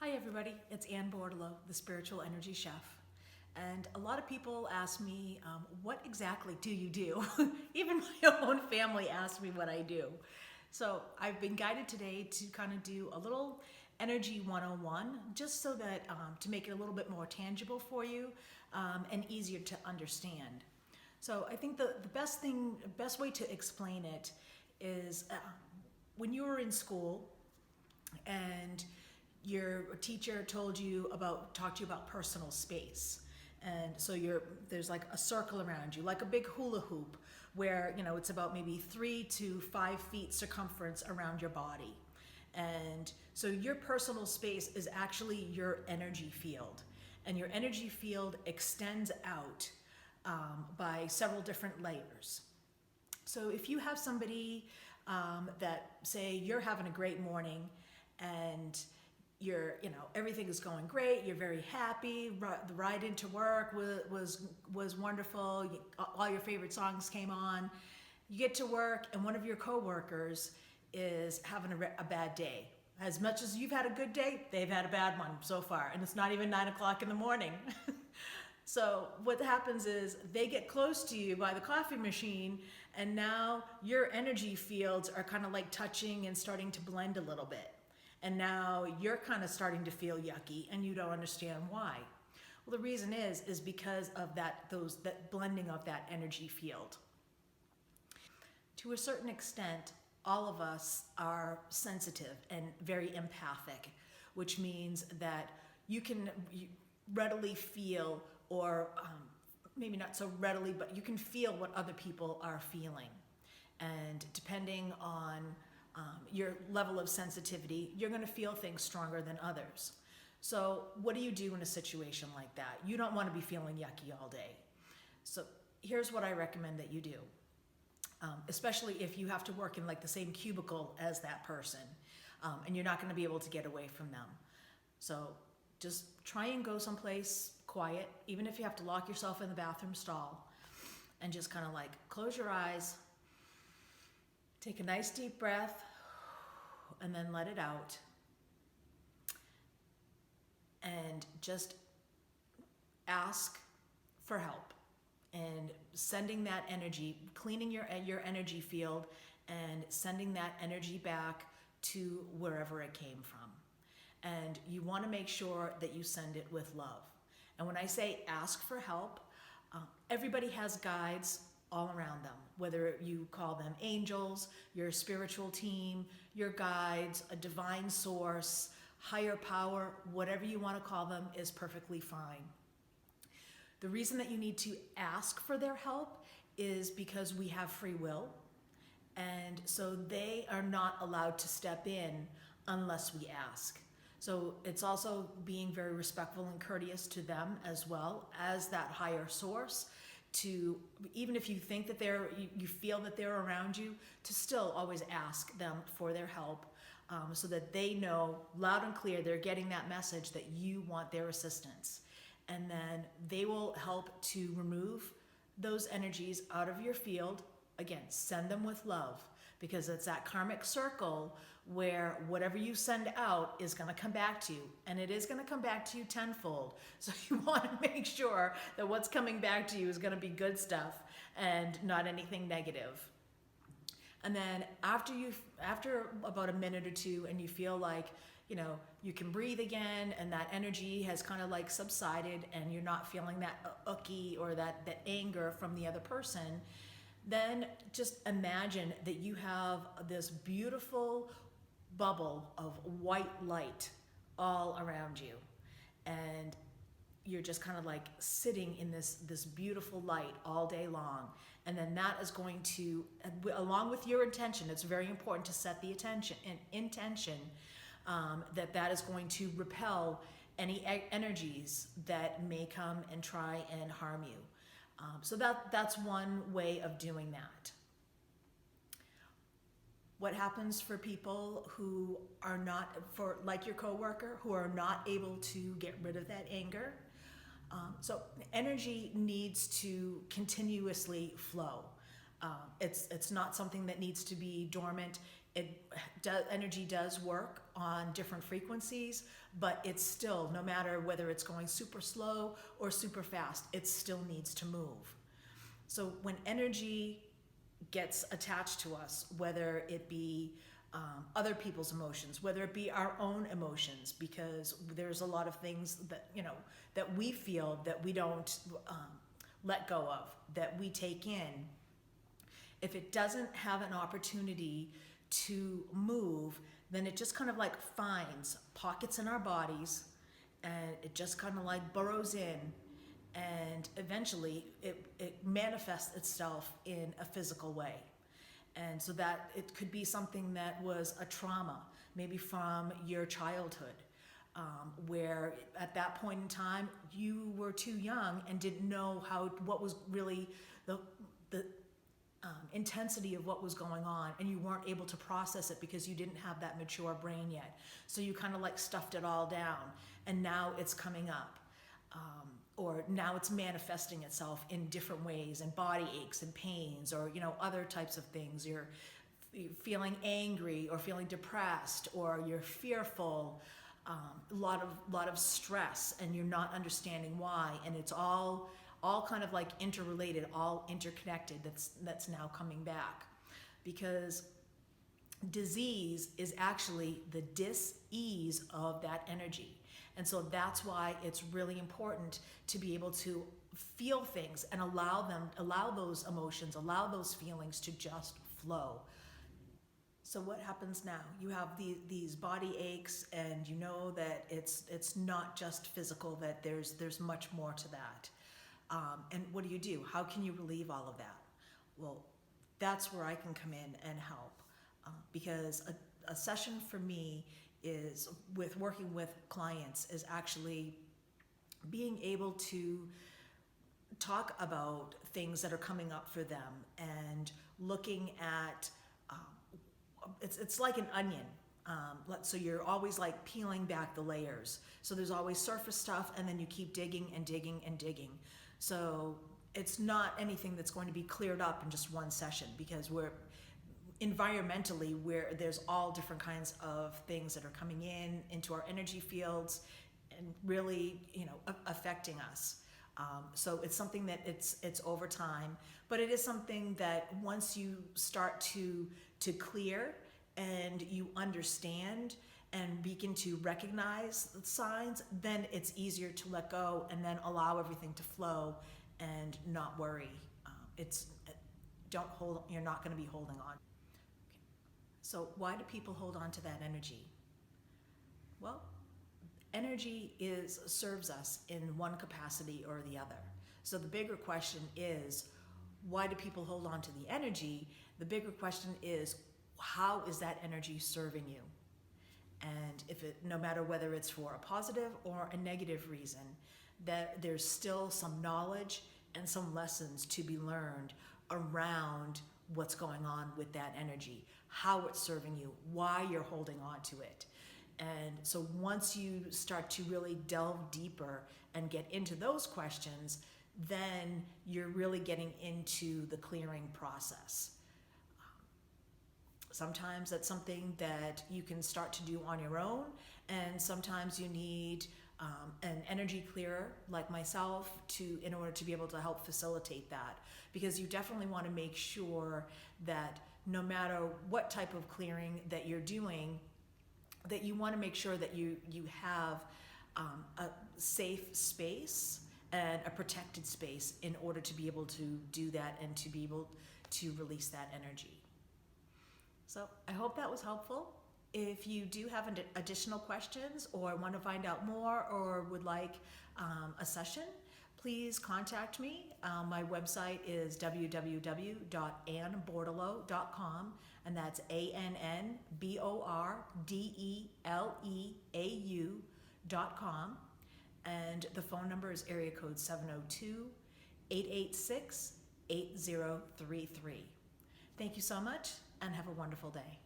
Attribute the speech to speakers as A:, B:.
A: Hi everybody, it's Ann Bordelot, the Spiritual Energy Chef. And a lot of people ask me, what exactly do you do? Even my own family asks me what I do. So I've been guided today to kind of do a little energy 101, just so that to make it a little bit more tangible for you and easier to understand. So I think the best way to explain it is when you were in school and your teacher talked to you about personal space, and so there's like a circle around you, like a big hula hoop, where it's about maybe 3 to 5 feet circumference around your body. And so your personal space is actually your energy field, and your energy field extends out by several different layers. So if you have somebody that, say, you're having a great morning and everything is going great, you're very happy, the ride into work was wonderful, all your favorite songs came on, you get to work and one of your coworkers is having a bad day. As much as you've had a good day, they've had a bad one so far, and it's not even 9 o'clock in the morning. So what happens is they get close to you by the coffee machine, and now your energy fields are kind of like touching and starting to blend a little bit. And now you're kind of starting to feel yucky and you don't understand why. Well, the reason is because of that blending of that energy field. To a certain extent, all of us are sensitive and very empathic, which means that you can readily feel, or maybe not so readily, but you can feel what other people are feeling. And depending on your level of sensitivity, you're going to feel things stronger than others. So what do you do in a situation like that? You don't want to be feeling yucky all day. So here's what I recommend that you do, especially if you have to work in like the same cubicle as that person, and you're not going to be able to get away from them. So just try and go someplace quiet, even if you have to lock yourself in the bathroom stall, and just kind of like close your eyes, take a nice deep breath, and then let it out. And just ask for help. And sending that energy, cleaning your energy field, and sending that energy back to wherever it came from. And you want to make sure that you send it with love. And when I say ask for help, everybody has guides all around them, whether you call them angels, your spiritual team, your guides, a divine source, higher power, whatever you want to call them is perfectly fine. The reason that you need to ask for their help is because we have free will, and so they are not allowed to step in unless we ask. So it's also being very respectful and courteous to them as well as that higher source, to, even if you think that you feel that they're around you, to still always ask them for their help, so that they know loud and clear they're getting that message that you want their assistance. And then they will help to remove those energies out of your field. Again, send them with love, because it's that karmic circle where whatever you send out is going to come back to you, and it is going to come back to you tenfold. So you want to make sure that what's coming back to you is going to be good stuff and not anything negative. And then after about a minute or two, and you feel like you can breathe again, and that energy has kind of like subsided, and you're not feeling that ucky or that anger from the other person, then just imagine that you have this beautiful bubble of white light all around you, and you're just kind of like sitting in this beautiful light all day long. And then that is going to, along with your intention, it's very important to set the intention that is going to repel any energies that may come and try and harm you. So that's one way of doing that. What happens for people who are not, like your coworker, who are not able to get rid of that anger? So energy needs to continuously flow. It's not something that needs to be dormant. Energy does work on different frequencies, but it's still, no matter whether it's going super slow or super fast, it still needs to move. So when energy gets attached to us, whether it be other people's emotions, whether it be our own emotions, because there's a lot of things that, that we feel that we don't let go of, that we take in. If it doesn't have an opportunity to move, then it just kind of like finds pockets in our bodies, and it just kind of like burrows in, and eventually it manifests itself in a physical way. And so that it could be something that was a trauma, maybe from your childhood, where at that point in time you were too young and didn't know what was really the intensity of what was going on, and you weren't able to process it because you didn't have that mature brain yet. So you kind of like stuffed it all down, and now it's coming up. Or now it's manifesting itself in different ways, and body aches and pains, or other types of things. You're feeling angry or feeling depressed, or you're fearful, a lot of stress, and you're not understanding why, and it's all kind of like interrelated, all interconnected. That's now coming back, because disease is actually the dis-ease of that energy. And so that's why it's really important to be able to feel things and allow those emotions, allow those feelings to just flow. So what happens now? You have these body aches, and you know that it's not just physical, that there's much more to that. And what do? How can you relieve all of that? Well, that's where I can come in and help, because a session for me is with working with clients is actually being able to talk about things that are coming up for them, and looking at it's like an onion. So you're always like peeling back the layers. So there's always surface stuff, and then you keep digging and digging and digging. So it's not anything that's going to be cleared up in just one session, because we're environmentally, where there's all different kinds of things that are coming into our energy fields and really affecting us. So it's something that it's over time, but it is something that once you start to clear, and you understand and begin to recognize the signs, then it's easier to let go and then allow everything to flow and not worry. You're not going to be holding on. So why do people hold on to that energy? Well, energy serves us in one capacity or the other. So the bigger question is, why do people hold on to the energy? The bigger question is, how is that energy serving you? And no matter whether it's for a positive or a negative reason, that there's still some knowledge and some lessons to be learned around what's going on with that energy, how it's serving you, why you're holding on to it. And so once you start to really delve deeper and get into those questions, then you're really getting into the clearing process. Sometimes that's something that you can start to do on your own, and sometimes you need an energy clearer like myself in order to be able to help facilitate that, because you definitely want to make sure that no matter what type of clearing that you're doing, that you want to make sure that you have a safe space and a protected space in order to be able to do that and to be able to release that energy. So I hope that was helpful. If you do have additional questions or want to find out more or would like a session, please contact me. My website is www.annbordeleau.com, and that's ANNBORDELEAU.com. And the phone number is area code 702-886-8033. Thank you so much, and have a wonderful day.